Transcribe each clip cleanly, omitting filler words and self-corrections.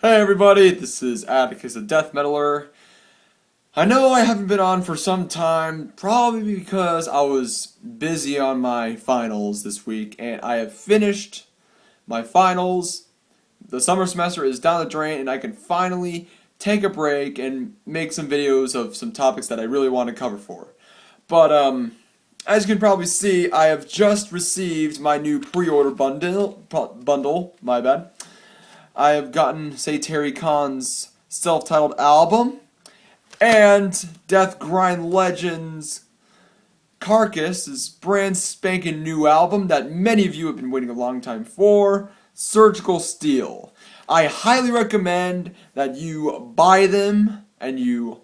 Hey everybody, this is Atticus the Death Metaler. I know I haven't been on for some time, probably because I was busy on my finals this week, and I have finished my finals. The summer semester is down the drain, and I can finally take a break and make some videos of some topics that I really want to cover for. But, as you can probably see, I have just received my new pre-order bundle, my bad. I have gotten, say, Terry Khan's self-titled album, and Death Grind Legends Carcass' brand spanking new album that many of you have been waiting a long time for, Surgical Steel. I highly recommend that you buy them, and you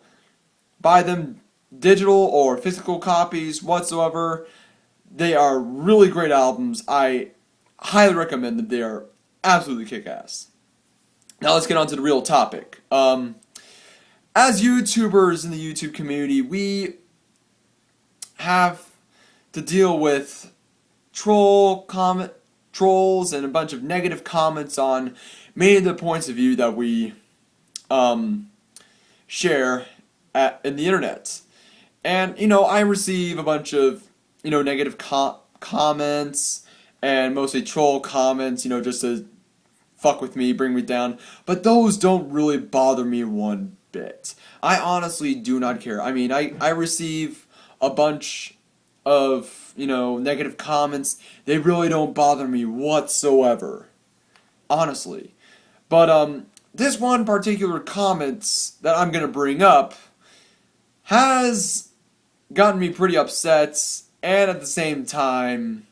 buy them digital or physical copies whatsoever. They are really great albums. I highly recommend them. They are absolutely kick-ass. Now let's get on to the real topic. As YouTubers in the YouTube community, we have to deal with trolls and a bunch of negative comments on many of the points of view that we share in the internet. And, I receive a bunch of, negative comments and mostly troll comments, just to fuck with me, bring me down, but those don't really bother me one bit. I honestly do not care. I mean, I receive a bunch of, negative comments. They really don't bother me whatsoever. Honestly. But, this one particular comment that I'm gonna bring up has gotten me pretty upset and at the same time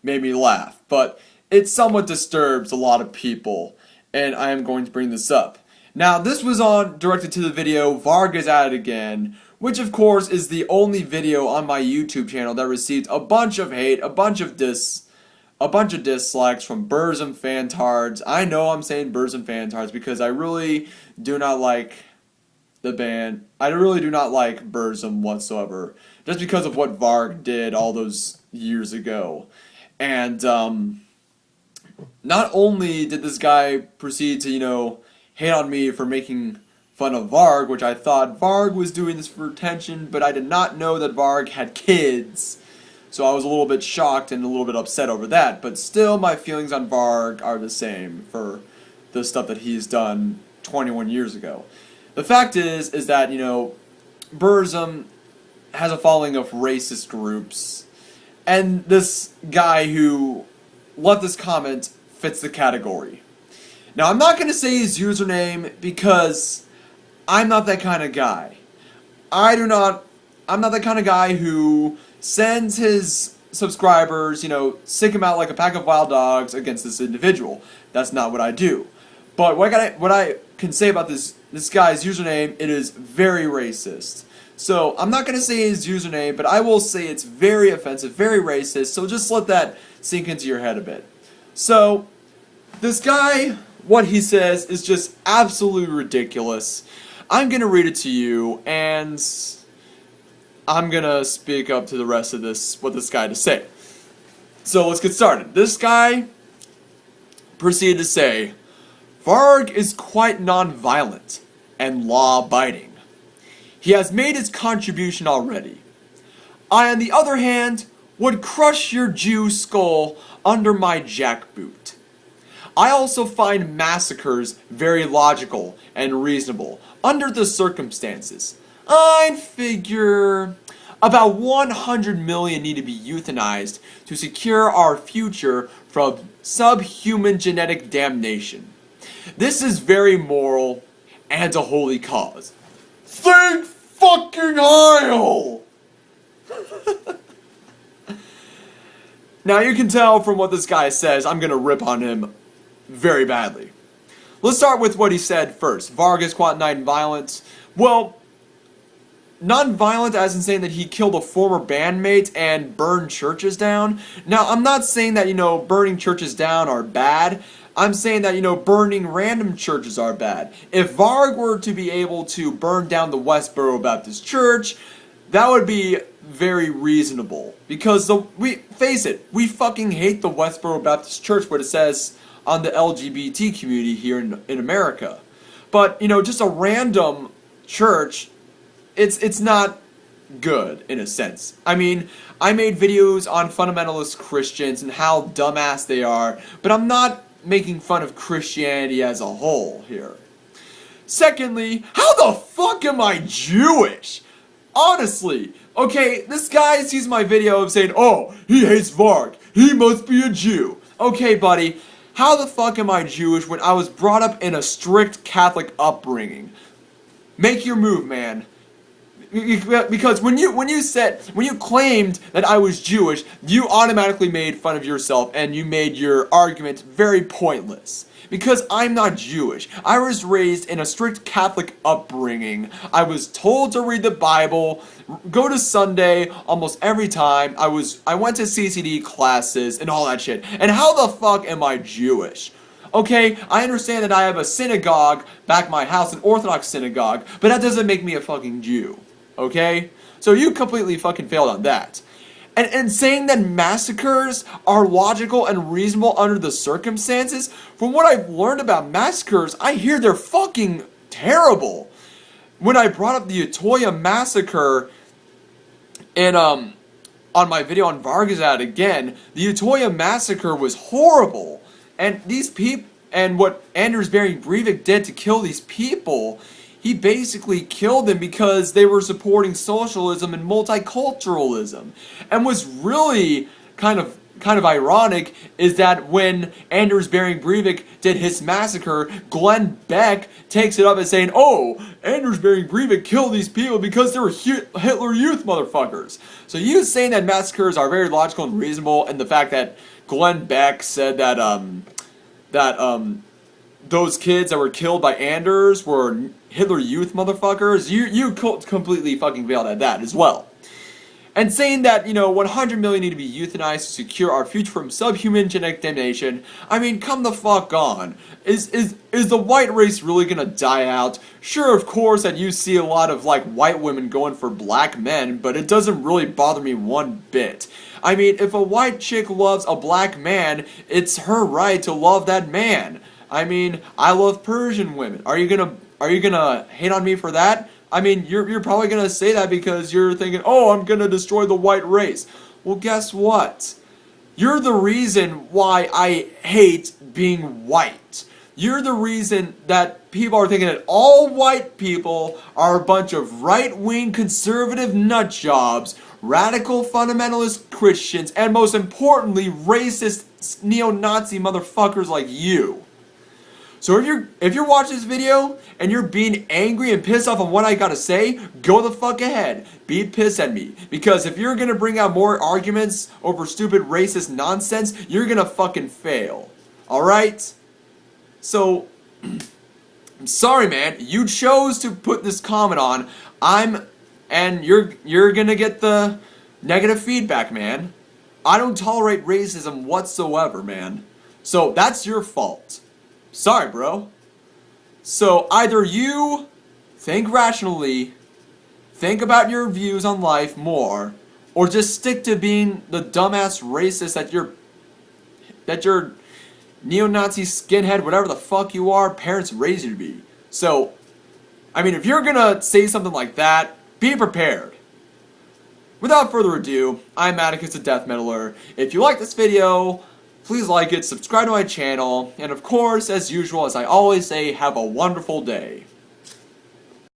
made me laugh. But it somewhat disturbs a lot of people, and I am going to bring this up. Now, this was directed to the video Varg is at it again, which of course is the only video on my YouTube channel that received a bunch of hate, a bunch of dislikes from Burzum fantards. I know I'm saying Burzum fantards because I really do not like the band. I really do not like Burzum whatsoever, just because of what Varg did all those years ago. And, not only did this guy proceed to, hate on me for making fun of Varg, which I thought Varg was doing this for attention, but I did not know that Varg had kids. So I was a little bit shocked and a little bit upset over that, but still my feelings on Varg are the same for the stuff that he's done 21 years ago. The fact is that, Burzum has a following of racist groups, and this guy who left this comment fits the category. Now, I'm not going to say his username because I'm not that kind of guy. I'm not that kind of guy who sends his subscribers, sick him out like a pack of wild dogs against this individual. That's not what I do. But what I can say about this guy's username, it is very racist. So, I'm not going to say his username, but I will say it's very offensive, very racist, so just let that sink into your head a bit. So, this guy, what he says is just absolutely ridiculous. I'm going to read it to you, and I'm going to speak up to the rest of what this guy to say. So, let's get started. This guy proceeded to say, Varg is quite non-violent and law-abiding. He has made his contribution already. I, on the other hand, would crush your Jew skull under my jackboot. I also find massacres very logical and reasonable under the circumstances. I'd figure about 100 million need to be euthanized to secure our future from subhuman genetic damnation. This is very moral and a holy cause. Thank fucking Heil! Now you can tell from what this guy says, I'm gonna rip on him very badly. Let's start with what he said first. Varg is quite non-violent. Well, non-violent as in saying that he killed a former bandmate and burned churches down. Now, I'm not saying that, burning churches down are bad. I'm saying that, burning random churches are bad. If Varg were to be able to burn down the Westboro Baptist Church, that would be very reasonable. Because, face it, we fucking hate the Westboro Baptist Church, where it says, on the LGBT community here in America. But, just a random church, it's not good, in a sense. I mean, I made videos on fundamentalist Christians and how dumbass they are, but I'm not making fun of Christianity as a whole here. Secondly, how the fuck am I Jewish? Honestly, okay, this guy sees my video of saying, oh, he hates Varg, he must be a Jew. Okay, buddy, how the fuck am I Jewish when I was brought up in a strict Catholic upbringing? Make your move, man. Because when you claimed that I was Jewish, you automatically made fun of yourself and you made your argument very pointless. Because I'm not Jewish. I was raised in a strict Catholic upbringing. I was told to read the Bible, go to Sunday almost every time. I went to CCD classes and all that shit. And how the fuck am I Jewish? Okay, I understand that I have a synagogue back at my house, an Orthodox synagogue, but that doesn't make me a fucking Jew. Okay? So you completely fucking failed on that. And saying that massacres are logical and reasonable under the circumstances, from what I've learned about massacres, I hear they're fucking terrible. When I brought up the Utoya massacre and on my video on Vargazad again, the Utoya massacre was horrible. And these people, and what Anders Behring Breivik did to kill these people, he basically killed them because they were supporting socialism and multiculturalism. And what's really kind of ironic is that when Anders Behring Breivik did his massacre, Glenn Beck takes it up as saying, oh, Anders Behring Breivik killed these people because they were Hitler Youth motherfuckers. So you saying that massacres are very logical and reasonable, and the fact that Glenn Beck said that those kids that were killed by Anders were Hitler Youth motherfuckers, you completely fucking failed at that as well. And saying that, 100 million need to be euthanized to secure our future from subhuman genetic damnation, I mean, come the fuck on. Is the white race really gonna die out? Sure, of course, that you see a lot of, white women going for black men, but it doesn't really bother me one bit. I mean, if a white chick loves a black man, it's her right to love that man. I mean, I love Persian women. Are you gonna hate on me for that? I mean, you're probably gonna say that because you're thinking, oh, I'm gonna destroy the white race. Well, guess what? You're the reason why I hate being white. You're the reason that people are thinking that all white people are a bunch of right-wing conservative nutjobs, radical fundamentalist Christians, and most importantly, racist neo-Nazi motherfuckers like you. So if you're watching this video and you're being angry and pissed off on what I gotta say, go the fuck ahead. Be pissed at me. Because if you're gonna bring out more arguments over stupid racist nonsense, you're gonna fucking fail. Alright? So, I'm sorry, man. You chose to put this comment on. And you're gonna get the negative feedback, man. I don't tolerate racism whatsoever, man. So that's your fault. Sorry, bro. So either you think rationally, think about your views on life more, or just stick to being the dumbass racist that your neo-Nazi skinhead, whatever the fuck you are, parents raised you to be. So, I mean, if you're gonna say something like that, be prepared. Without further ado, I'm Atticus the Death Metaler. If you like this video, please like it, subscribe to my channel, and of course, as usual, as I always say, have a wonderful day.